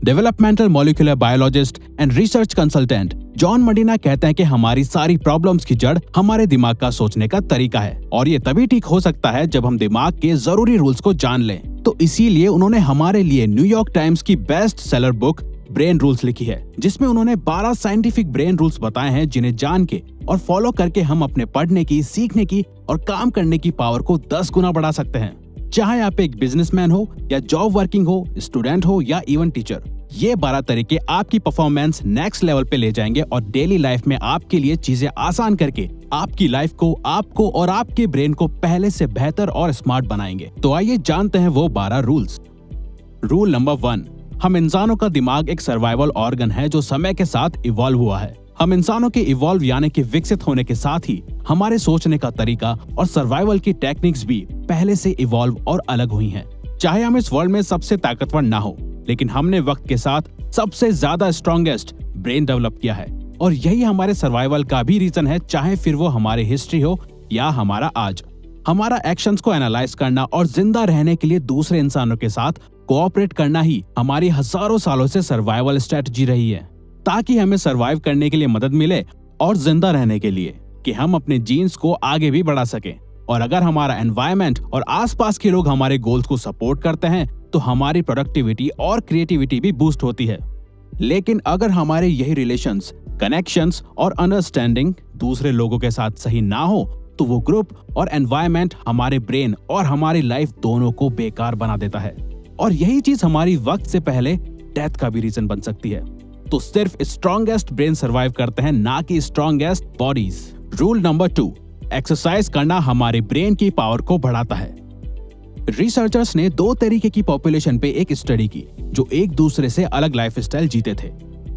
Developmental molecular biologist and research consultant John Medina कहते हैं कि हमारी सारी प्रॉब्लम्स की जड़ हमारे दिमाग का सोचने का तरीका है और ये तभी ठीक हो सकता है जब हम दिमाग के जरूरी रूल्स को जान लें। तो इसीलिए उन्होंने हमारे लिए न्यूयॉर्क टाइम्स की best seller book brain rules लिखी है, जिसमें उन्होंने 12 साइंटिफिक ब्रेन रूल्स बताए हैं जिन्हें जान के और फॉलो करके हम अपने पढ़ने की, सीखने की और काम करने की पावर को 10 गुना बढ़ा सकते हैं। चाहे आप एक बिजनेसमैन हो या जॉब वर्किंग हो, स्टूडेंट हो या इवन टीचर, ये 12 तरीके आपकी परफॉर्मेंस नेक्स्ट लेवल पे ले जाएंगे और डेली लाइफ में आपके लिए चीजें आसान करके आपकी लाइफ को, आपको और आपके ब्रेन को पहले से बेहतर और स्मार्ट बनाएंगे। तो आइए जानते हैं वो 12 रूल्स। रूल नंबर 1, हम इंसानों का दिमाग एक सर्वाइवल ऑर्गन है जो समय के साथ इवॉल्व हुआ है। हम इंसानों के इवॉल्व यानी कि विकसित होने के साथ ही हमारे सोचने का तरीका और सर्वाइवल की टेक्निक्स भी पहले से इवॉल्व और अलग हुई हैं। चाहे हम इस वर्ल्ड में सबसे ताकतवर ना हो, लेकिन हमने वक्त के साथ सबसे ज्यादा स्ट्रॉन्गेस्ट ब्रेन डेवलप किया है और यही हमारे सर्वाइवल का भी रीजन है, चाहे फिर वो हमारी हिस्ट्री हो या हमारा आज। हमारा एक्शंस को एनालाइज करना और जिंदा रहने के लिए दूसरे इंसानों के साथ कोऑपरेट करना ही हमारी हजारों सालों से सर्वाइवल स्ट्रेटजी रही है, ताकि हमें सर्वाइव करने के लिए मदद मिले और जिंदा रहने के लिए कि हम अपने जीन्स को आगे भी बढ़ा सकें। और अगर हमारा एनवायरनमेंट और आसपास के लोग हमारे गोल्स को सपोर्ट करते हैं तो हमारी प्रोडक्टिविटी और क्रिएटिविटी भी बूस्ट होती है। लेकिन अगर हमारे यही रिलेशंस, कनेक्शंस और अंडरस्टैंडिंग दूसरे लोगों के साथ सही ना हो तो वो ग्रुप और एनवायरनमेंट हमारे ब्रेन और हमारी लाइफ दोनों को बेकार बना देता है और यही चीज हमारी वक्त से पहले डेथ का भी रीजन बन सकती है। तो सिर्फ स्ट्रॉन्गेस्ट ब्रेन सर्वाइव करते हैं, ना कि strongest bodies. Rule number 2, exercise करना हमारे ब्रेन की पावर को बढ़ाता है। रिसर्चर्स ने 2 तरीके की पॉपुलेशन पे एक स्टडी की जो एक दूसरे से अलग लाइफस्टाइल जीते थे।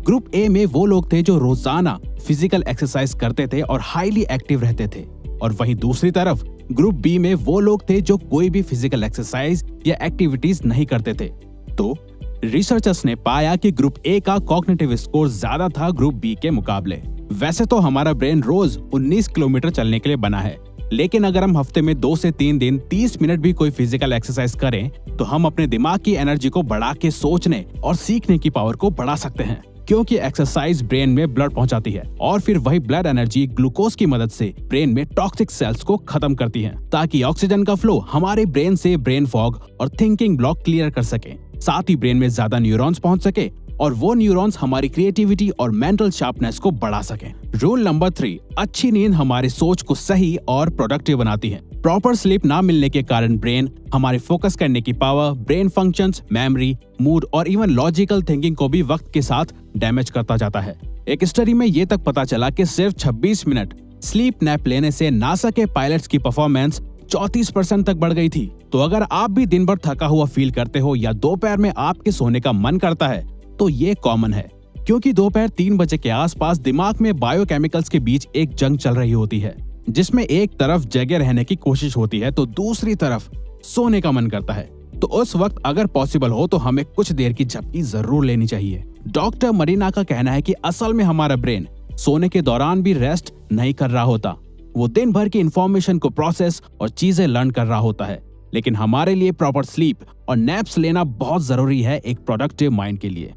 ग्रुप ए में वो लोग थे जो रोजाना फिजिकल एक्सरसाइज करते थे और हाईली एक्टिव रहते थे, और वहीं दूसरी तरफ ग्रुप बी में वो लोग थे जो कोई भी फिजिकल एक्सरसाइज या एक्टिविटीज नहीं करते थे। तो रिसर्चर्स ने पाया कि ग्रुप ए का कॉग्निटिव स्कोर ज्यादा था ग्रुप बी के मुकाबले। वैसे तो हमारा ब्रेन रोज 19 किलोमीटर चलने के लिए बना है, लेकिन अगर हम हफ्ते में 2 से 3 दिन 30 मिनट भी कोई फिजिकल एक्सरसाइज करें तो हम अपने दिमाग की एनर्जी को बढ़ा के सोचने और सीखने की पावर को बढ़ा सकते हैं, क्योंकि एक्सरसाइज ब्रेन में ब्लड पहुंचाती है और फिर वही ब्लड एनर्जी ग्लूकोज की मदद से ब्रेन में टॉक्सिक सेल्स को खत्म करती है, ताकि ऑक्सीजन का फ्लो हमारे ब्रेन से ब्रेन फॉग और थिंकिंग ब्लॉक क्लियर कर सके। साथ ही ब्रेन में ज्यादा न्यूरॉन्स पहुंच सके और वो न्यूरॉन्स हमारी क्रिएटिविटी और मेंटल शार्पनेस को बढ़ा सके। रूल नंबर 3, अच्छी नींद हमारी सोच को सही और प्रोडक्टिव बनाती है। प्रॉपर स्लीप ना मिलने के कारण ब्रेन हमारे फोकस करने की power, brain functions, memory, mood और इवन लॉजिकल थिंकिंग को भी वक्त के साथ डैमेज करता जाता है। एक स्टडी में ये तक पता चला कि सिर्फ 26 मिनट स्लीप नैप लेने से नासा के पायलट्स की परफॉर्मेंस 34% तक बढ़ गई थी। तो अगर आप भी दिन भर थका हुआ फील करते हो या दोपहर में आपके सोने का मन करता है तो ये कॉमन है, क्योंकि दोपहर 3 बजे के आसपास दिमाग में बायोकेमिकल्स के बीच एक जंग चल रही होती है, जिसमें एक तरफ जगे रहने की कोशिश होती है तो दूसरी तरफ सोने का मन करता है। तो उस वक्त अगर पॉसिबल हो तो हमें कुछ देर की झपकी जरूर लेनी चाहिए। डॉक्टर मरीना का कहना है कि असल में हमारा ब्रेन सोने के दौरान भी रेस्ट नहीं कर रहा होता, वो दिन भर की इंफॉर्मेशन को प्रोसेस और चीजें लर्न कर रहा होता है। लेकिन हमारे लिए प्रॉपर स्लीप और नैप्स लेना बहुत जरूरी है एक प्रोडक्टिव माइंड के लिए।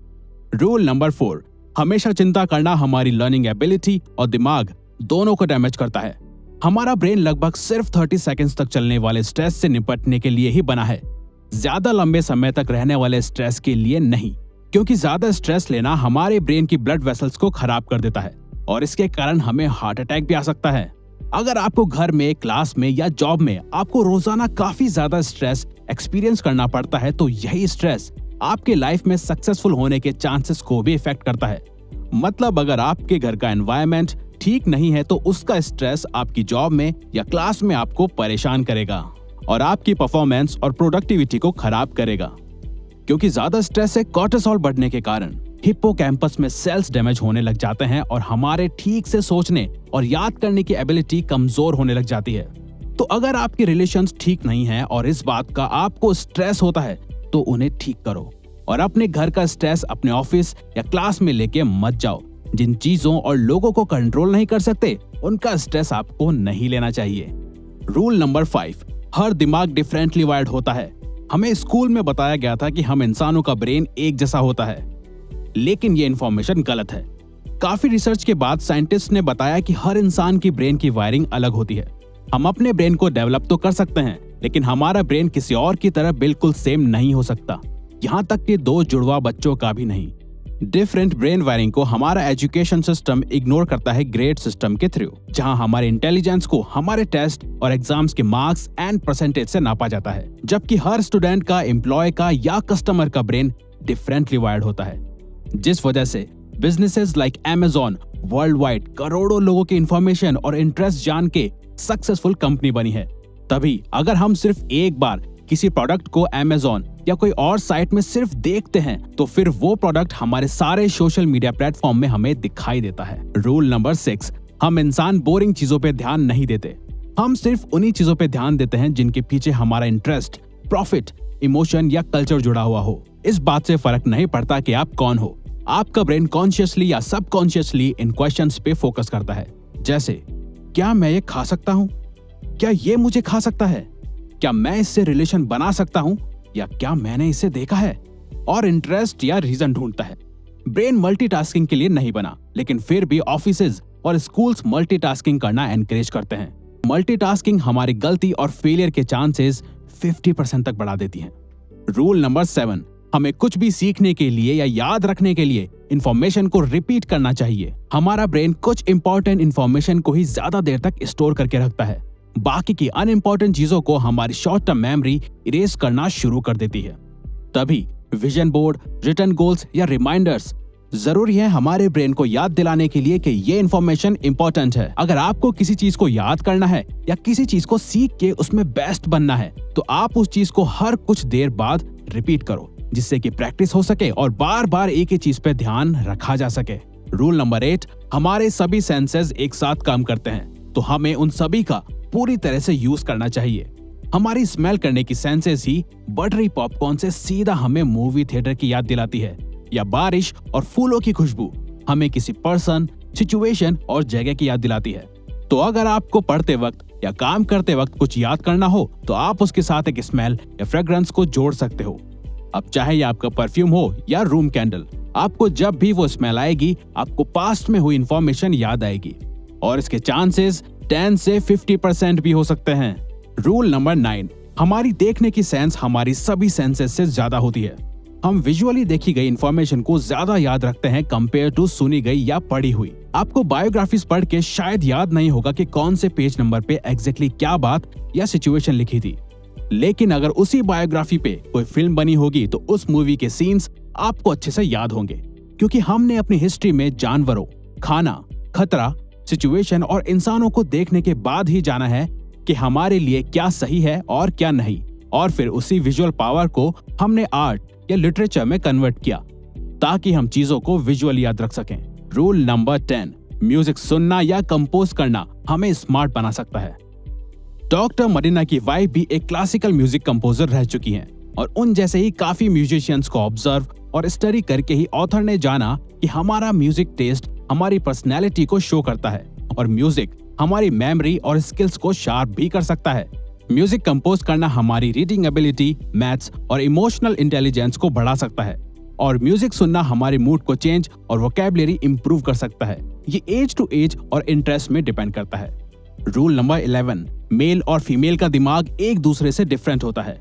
रूल नंबर 4, हमेशा चिंता करना हमारी लर्निंग एबिलिटी और दिमाग दोनों को डैमेज करता है। हमारा ब्रेन लगभग सिर्फ 30 सेकंड्स तक चलने वाले स्ट्रेस से निपटने के लिए ही बना है, ज्यादा लंबे समय तक रहने वाले स्ट्रेस के लिए नहीं, क्योंकि ज्यादा स्ट्रेस लेना हमारे ब्रेन की ब्लड वेसल्स को खराब कर देता है और इसके कारण हमें हार्ट अटैक भी आ सकता है। अगर आपको घर में, क्लास में या जॉब में आपको रोजाना काफी ज्यादा स्ट्रेस एक्सपीरियंस करना पड़ता है तो यही स्ट्रेस आपके लाइफ में सक्सेसफुल होने के चांसेस को भी इफेक्ट करता है। मतलब अगर आपके घर का एनवायरनमेंट ठीक नहीं है तो उसका स्ट्रेस आपकी जॉब में या क्लास में आपको परेशान करेगा और आपकी परफॉर्मेंस और प्रोडक्टिविटी को खराब करेगा, क्योंकि ज्यादा स्ट्रेस से कॉर्टिसोल बढ़ने के कारण हिप्पोकैम्पस में सेल्स डैमेज होने लग जाते हैं और हमारे ठीक से सोचने और याद करने की एबिलिटी कमजोर होने लग जाती है। तो अगर आपके रिलेशंस ठीक नहीं है और इस बात का आपको स्ट्रेस होता है तो उन्हें ठीक करो और अपने घर का स्ट्रेस अपने ऑफिस या क्लास में लेके मत जाओ। जिन चीजों और लोगों को कंट्रोल नहीं कर सकते उनका स्ट्रेस आपको नहीं लेना चाहिए। रूल नंबर 5, हर दिमाग डिफरेंटली वायर्ड होता है। हमें स्कूल में बताया गया था कि हम इंसानों का ब्रेन एक जैसा होता है, लेकिन ये इन्फॉर्मेशन गलत है। काफी रिसर्च के बाद साइंटिस्ट ने बताया कि हर इंसान की ब्रेन की वायरिंग अलग होती है। हम अपने ब्रेन को डेवलप तो कर सकते हैं, लेकिन हमारा ब्रेन किसी और की तरह बिल्कुल सेम नहीं हो सकता, यहाँ तक कि दो जुड़वा बच्चों का भी नहीं। डिफरेंट ब्रेन वायरिंग को हमारा एजुकेशन सिस्टम इग्नोर करता है ग्रेड सिस्टम के थ्रू, जहां हमारे इंटेलिजेंस को हमारे टेस्ट और एग्जाम्स के मार्क्स एंड परसेंटेज से नापा जाता है, जबकि हर स्टूडेंट का, एम्प्लॉय का या कस्टमर का ब्रेन डिफरेंटली वायर्ड होता है। जिस वजह से businesses like Amazon world wide करोड़ों लोगों की इंफॉर्मेशन और इंटरेस्ट जान के सक्सेसफुल कंपनी बनी है। तभी अगर हम सिर्फ एक बार किसी प्रोडक्ट को Amazon या कोई और साइट में सिर्फ देखते हैं, तो फिर वो प्रोडक्ट हमारे सारे सोशल मीडिया प्लेटफॉर्म में हमें दिखाई देता है। रूल नंबर 6, हम इंसान बोरिंग चीजों पे ध्यान नहीं देते। हम सिर्फ उन्हीं चीजों पे ध्यान देते हैं जिनके पीछे हमारा इंटरेस्ट, प्रॉफिट, इमोशन या कल्चर जुड़ा हुआ हो। इस बात से फर्क नहीं पड़ता कि आप कौन हो, आपका ब्रेन कॉन्शियसली या सबकॉन्शियसली इन क्वेश्चंस पे फोकस करता है। जैसे, क्या मैं ये खा सकता हूँ? क्या ये मुझे खा सकता है? क्या मैं इससे रिलेशन बना सकता हूँ? या क्या मैंने इसे देखा है? और इंटरेस्ट या रीजन ढूंढता है। ब्रेन मल्टीटास्किंग के लिए नहीं बना, लेकिन फिर भी ऑफिसेज और स्कूल्स मल्टीटास्किंग करना एनकरेज करते हैं। मल्टीटास्किंग हमारी गलती और फेलियर के चांसेस 50% तक बढ़ा देती है। रूल नंबर 7, हमें कुछ भी सीखने के लिए या याद रखने के लिए इंफॉर्मेशन को रिपीट करना चाहिए। हमारा ब्रेन कुछ इंपॉर्टेंट इंफॉर्मेशन को ही ज्यादा देर तक स्टोर करके रखता है, बाकी की अनइम्पोर्टेंट चीजों को हमारी शॉर्ट टर्म मेमोरी इरेज करना शुरू कर देती है। तभी विजन बोर्ड, रिटन गोल्स या रिमाइंडर्स जरूरी है हमारे ब्रेन को याद दिलाने के लिए कि ये इन्फॉर्मेशन इंपॉर्टेंट है। अगर आपको किसी चीज को याद करना है या किसी चीज को सीख के उसमें बेस्ट बनना है, तो आप उस चीज को हर कुछ देर बाद रिपीट करो, जिससे कि प्रैक्टिस हो सके और बार बार एक ही चीज पे ध्यान रखा जा सके। रूल नंबर 8, हमारे सभी सेंसेस एक साथ काम करते हैं, तो हमें उन सभी का पूरी तरह से यूज करना चाहिए। हमारी स्मेल करने की सेंसेस ही बटरी पॉपकॉर्न से सीधा हमें मूवी थिएटर की याद दिलाती है, या बारिश और फूलों की खुशबू हमें किसी पर्सन, सिचुएशन और जगह की याद दिलाती है। तो अगर आपको पढ़ते वक्त या काम करते वक्त कुछ याद करना हो, तो आप उसके साथ एक स्मेल या फ्रेग्रेंस को जोड़ सकते हो। अब चाहे ये आपका परफ्यूम हो या रूम कैंडल, आपको जब भी वो स्मेल आएगी, आपको पास्ट में हुई इंफॉर्मेशन याद आएगी, और इसके चांसेस 10 से 50% भी हो सकते हैं। रूल नंबर 9, हमारी देखने की सेंस हमारी सभी सेंसेस से ज्यादा होती है। हम विजुअली देखी गई इंफॉर्मेशन को ज्यादा याद रखते हैं कंपेयर टू सुनी गई या पढ़ी हुई। आपको बायोग्राफीज पढ़ के शायद याद नहीं होगा कि कौन से पेज नंबर पे एग्जैक्टली क्या बात या सिचुएशन लिखी थी, लेकिन अगर उसी बायोग्राफी पे कोई फिल्म बनी होगी तो उस मूवी के सीन्स आपको अच्छे से याद होंगे, क्योंकि हमने अपनी हिस्ट्री में जानवरों, खाना, खतरा, सिचुएशन और इंसानों को देखने के बाद ही जाना है कि हमारे लिए क्या सही है और क्या नहीं, और फिर उसी विजुअल पावर को हमने आर्ट या लिटरेचर में कन्वर्ट किया ताकि हम चीजों को विजुअल याद रख सकें। रूल नंबर 10, म्यूजिक सुनना या कंपोज करना हमें स्मार्ट बना सकता है। डॉक्टर मरीना की वाइफ भी एक क्लासिकल म्यूजिक कंपोजर रह चुकी हैं, और उन जैसे ही काफी म्यूजिशियंस को ऑब्जर्व और स्टडी करके ही ऑथर ने जाना कि हमारा म्यूजिक टेस्ट हमारी पर्सनैलिटी को शो करता है, और म्यूजिक हमारी मेमोरी और स्किल्स को शार्प भी कर सकता है। म्यूजिक कंपोज करना हमारी रीडिंग एबिलिटी, मैथ्स और इमोशनल इंटेलिजेंस को बढ़ा सकता है, और म्यूजिक सुनना हमारे मूड को चेंज और वोकैबुलरी इंप्रूव कर सकता है। ये एज टू एज और इंटरेस्ट में डिपेंड करता है। रूल नंबर 11, मेल और फीमेल का दिमाग एक दूसरे से डिफरेंट होता है।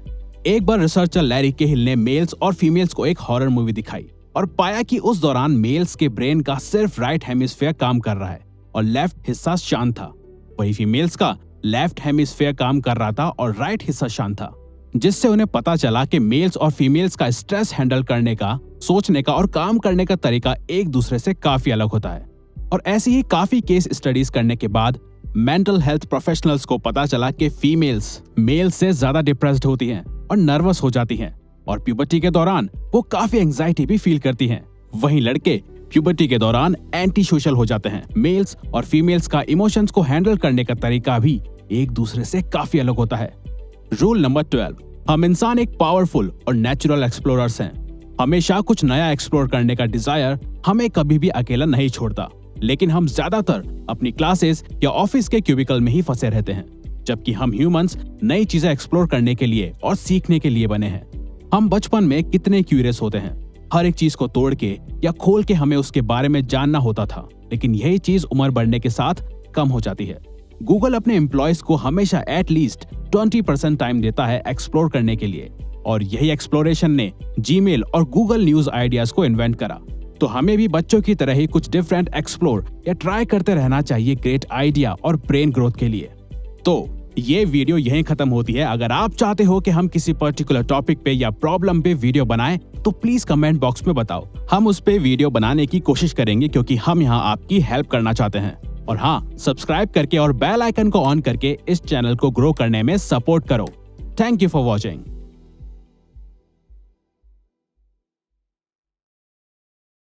एक बार रिसर्चर लैरी केहिल ने मेल्स और फीमेल्स को एक हॉरर मूवी दिखाई और पाया कि उस दौरान मेल्स के ब्रेन का सिर्फ राइट हेमिस्फीयर काम कर रहा है और लेफ्ट हिस्सा शांत था, वही फीमेल्स का लेफ्ट हेमिस्फीयर काम कर रहा था और राइट हिस्सा शांत था, जिससे उन्हें पता चला कि मेल्स और फीमेल्स का स्ट्रेस हैंडल करने का, सोचने का और काम करने का तरीका एक दूसरे से काफी अलग होता है। और ऐसी ही काफी केस स्टडीज करने के बाद मेंटल हेल्थ प्रोफेशनल्स को पता चला कि फीमेल्स मेल्स से ज्यादा डिप्रेस्ड होती हैं और नर्वस हो जाती हैं, और प्यूबर्टी के दौरान वो काफी एंजाइटी भी फील करती हैं। वहीं लड़के प्यूबर्टी के दौरान एंटी सोशल हो जाते हैं। मेल्स और फीमेल्स का इमोशंस को हैंडल करने का तरीका भी एक दूसरे से काफी अलग होता है। रूल नंबर 12, हम इंसान एक पावरफुल और नेचुरल एक्सप्लोरर्स हैं। हमेशा कुछ नया एक्सप्लोर करने का डिजायर हमें कभी भी अकेला नहीं छोड़ता, लेकिन हम ज्यादातर अपनी क्लासेस या ऑफिस के क्यूबिकल में ही फंसे रहते हैं, जबकि हम ह्यूमंस नई चीजें एक्सप्लोर करने के लिए और सीखने के लिए बने हैं। हम बचपन में कितने क्यूरियस होते हैं, हर एक चीज को तोड़ के या खोल के हमें उसके बारे में जानना होता था, लेकिन यही चीज उम्र बढ़ने के साथ कम हो जाती है। गूगल अपने एम्प्लॉयज को हमेशा एटलीस्ट 20% टाइम देता है एक्सप्लोर करने के लिए, और यही एक्सप्लोरेशन ने जीमेल और गूगल न्यूज आइडियाज को इन्वेंट करा। तो हमें भी बच्चों की तरह ही कुछ डिफरेंट एक्सप्लोर या ट्राई करते रहना चाहिए ग्रेट आइडिया और ब्रेन ग्रोथ के लिए। तो ये वीडियो यहीं खत्म होती है। अगर आप चाहते हो कि हम किसी पर्टिकुलर टॉपिक पे या प्रॉब्लम पे वीडियो बनाएं तो प्लीज कमेंट बॉक्स में बताओ। हम उस पे वीडियो बनाने की कोशिश करेंगे, क्योंकि हम यहाँ आपकी हेल्प करना चाहते हैं। और हाँ, सब्सक्राइब करके और बेल आइकन को ऑन करके इस चैनल को ग्रो करने में सपोर्ट करो। Thank you for watching.